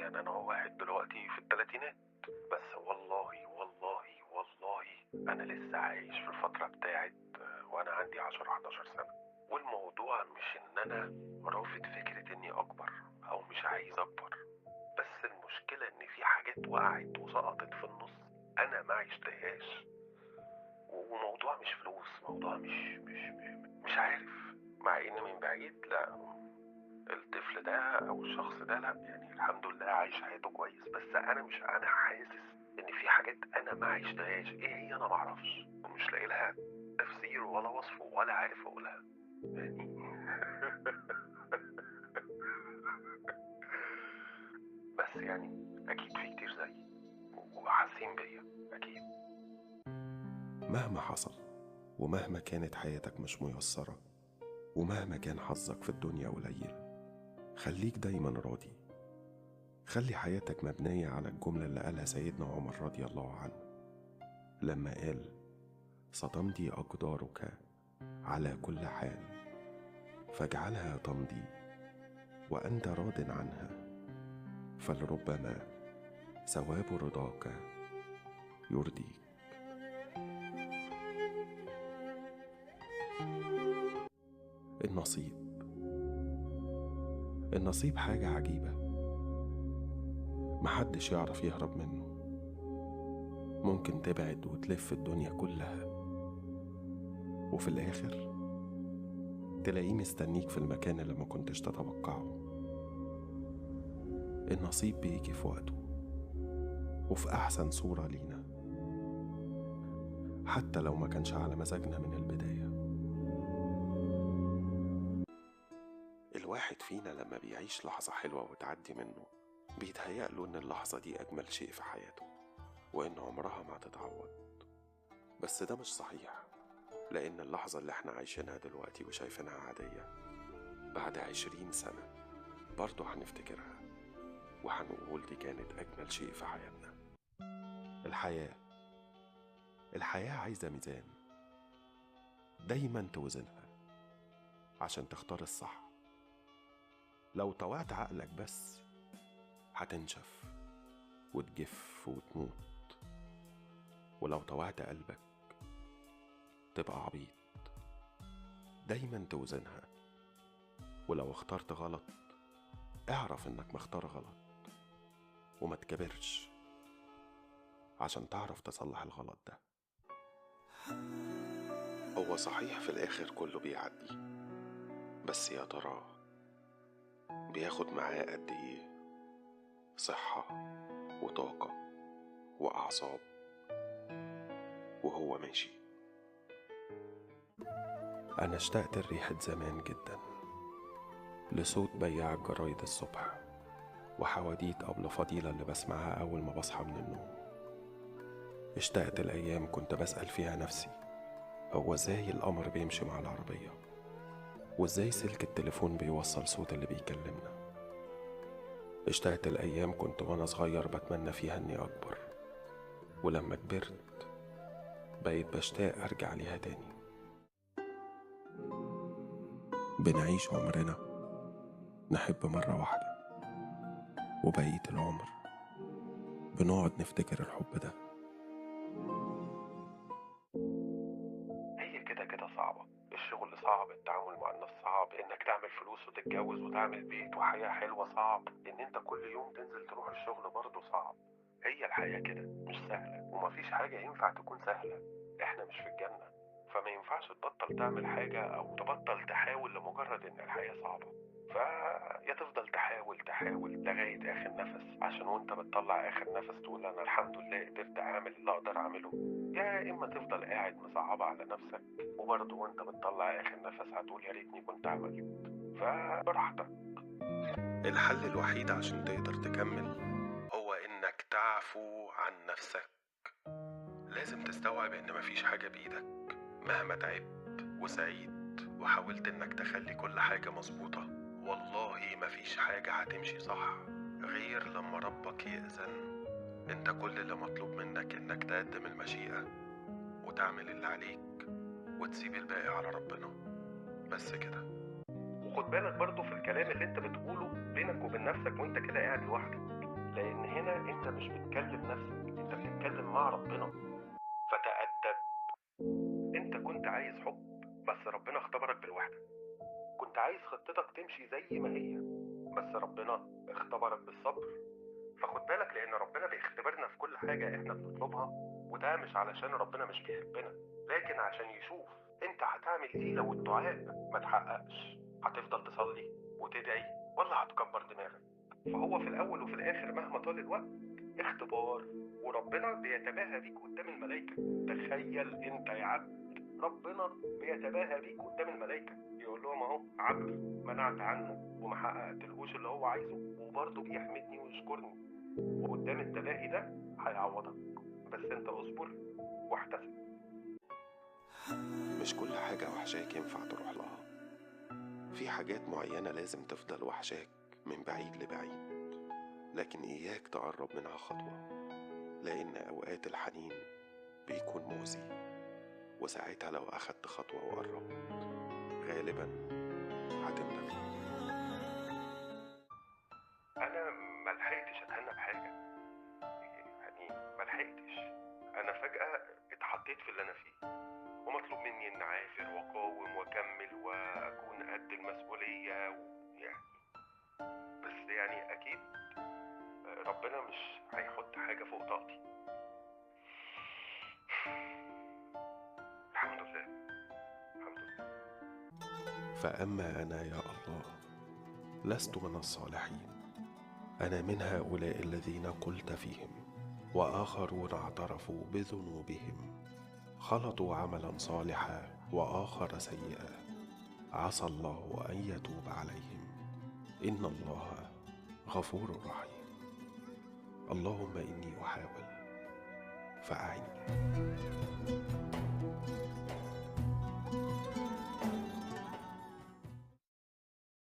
يعني انا هو واحد دلوقتي في الثلاثينات، بس والله والله والله انا لسه عايش في الفترة بتاعت وانا عندي 10 11 سنة. والموضوع مش ان انا رافض فكرة اني اكبر او مش عايز اكبر، بس المشكلة ان في حاجات وقعت وسقطت في النص انا ما عشتهاش. وموضوع مش فلوس، موضوع مش عارف. مع ان من بعيد لا، الطفل ده او الشخص ده لا يعني الحمد لله عايش حياته كويس، بس انا حاسس ان في حاجات انا ما عشتهاش. ايه هي؟ انا ما اعرفش ومش لاقي لها تفسير ولا وصف ولا عارف اقولها يعني. بس يعني اكيد في كتير زيي وحاسين بيا اكيد. مهما حصل، ومهما كانت حياتك مش ميسرة، ومهما كان حظك في الدنيا قليل، خليك دايما راضي. خلي حياتك مبنية على الجملة اللي قالها سيدنا عمر رضي الله عنه لما قال: ستمضي أقدارك على كل حال، فاجعلها تمضي وأنت راض عنها، فلربما ثواب رضاك يرضيك. النصيب حاجة عجيبة، محدش يعرف يهرب منه. ممكن تبعد وتلف الدنيا كلها، وفي الآخر تلاقيه مستنيك في المكان اللي ما كنتش تتوقعه. النصيب بيجي في وقته وفي أحسن صورة لينا، حتى لو ما كانش على مزاجنا من البداية. الواحد فينا لما بيعيش لحظة حلوة وتعدي منه، بيتهيأله إن اللحظة دي أجمل شيء في حياته وإن عمرها ما هتتعوض. بس ده مش صحيح، لأن اللحظة اللي احنا عايشينها دلوقتي وشايفينها عادية، بعد 20 سنة برضه هنفتكرها وهنقول دي كانت أجمل شيء في حياتنا. الحياة عايزة ميزان، دايما توزنها عشان تختار الصح. لو طوعت عقلك بس هتنشف وتجف وتموت، ولو طوعت قلبك تبقى عبيط. دايما توزنها، ولو اخترت غلط اعرف انك مختار غلط، وما تكبرش عشان تعرف تصلح الغلط ده. هو صحيح في الاخر كله بيعدي، بس يا ترى بياخد معاه قد ايه صحة وطاقة وأعصاب وهو ماشي؟ أنا اشتقت لريحة زمان جدا، لصوت بياع الجرايد الصبح، وحواديت أبلة فضيلة اللي بسمعها أول ما بصحى من النوم. اشتقت الأيام كنت بسأل فيها نفسي: هو ازاي القمر بيمشي مع العربية؟ وازاي سلك التليفون بيوصل صوت اللي بيكلمنا؟ اشتقت الأيام كنت وأنا صغير بتمنى فيها إني أكبر، ولما كبرت بقيت بشتاق أرجع ليها تاني. بنعيش عمرنا نحب مرة واحدة، وبقية العمر بنقعد نفتكر الحب ده. هي كده كده صعبة، الشغل صعب، التعامل مع الناس صعب، انك تعمل فلوس وتتجوز وتعمل بيت وحياة حلوة صعب، ان انت كل يوم تنزل تروح الشغل برضه صعب. هي الحياة كده مش سهلة، ومفيش حاجة ينفع تكون سهلة. احنا مش في الجنة، فما ينفعش تبطل تعمل حاجة او تبطل تحاول لمجرد ان الحياة صعبة. فيا تفضل تحاول لغاية آخر نفس، عشان وانت بتطلع آخر نفس تقول أنا الحمد لله قدرت أعمل اللي أقدر أعمله. يا إما تفضل قاعد مصعبة على نفسك، وبرضه وانت بتطلع آخر نفس هتقول يا ريتني كنت عملت. فبراحتك. الحل الوحيد عشان تقدر تكمل هو إنك تعفو عن نفسك. لازم تستوعب إن مفيش حاجة بإيدك، مهما تعبت وسعيت وحاولت إنك تخلي كل حاجة مظبوطة، والله مفيش حاجة هتمشي صح غير لما ربك يأذن. انت كل اللي مطلوب منك إنك تقدم المشيئة وتعمل اللي عليك وتسيب الباقي على ربنا، بس كده. وخد بالك برضه في الكلام اللي انت بتقوله بينك وبين نفسك وانت كده قاعد لوحدك. لأن هنا أنت مش بتكلم نفسك، أنت بتتكلم مع ربنا. فتأدب. أنت كنت عايز حب بس ربنا اختبرك بالوحدة. كنت عايز خطتك تمشي زي ما هي بس ربنا اختبرك بالصبر. فخد بالك، لأن ربنا بيختبرنا في كل حاجة احنا بنطلبها، وده مش علشان ربنا مش بيحبنا، لكن عشان يشوف انت هتعمل ايه لو الدعاء ما تحققش. هتفضل تصلي وتدعي ولا هتكبر دماغك؟ فهو في الأول وفي الآخر مهما طال الوقت اختبار، وربنا بيتباهى بيك قدام الملائكة. تخيل انت يا عبد، ربنا بيتباهى بيك قدام الملائكة، يقول لهم اهو عبدي منعت عنه وما حققتلهوش اللي هو عايزه وبرضه بيحمدني ويشكرني. وقدام التباهي ده هيعوضك، بس انت اصبر واحتسب. مش كل حاجة وحشاك ينفع تروح لها. في حاجات معينة لازم تفضل وحشاك من بعيد لبعيد، لكن إياك تقرب منها خطوة، لأن أوقات الحنين بيكون مؤذي، وساعتها لو أخدت خطوة وقربت غالبا هتندم. انا ملحقتش اتهنى بحاجة، يعني ملحقتش. انا فجأة اتحطيت في اللي انا فيه، ومطلوب مني ان اعافر واقاوم واكمل واكون قد المسؤولية يعني. بس يعني اكيد ربنا مش هيحط حاجة فوق طاقتي. الحمد لله، الحمد لله. فأما أنا يا الله لست من الصالحين، أنا من هؤلاء الذين قلت فيهم، وآخرون اعترفوا بذنوبهم، خلطوا عملا صالحا وآخر سيئا، عسى الله أن يتوب عليهم، إن الله غفور رحيم. اللهم إني أحاول فأعني.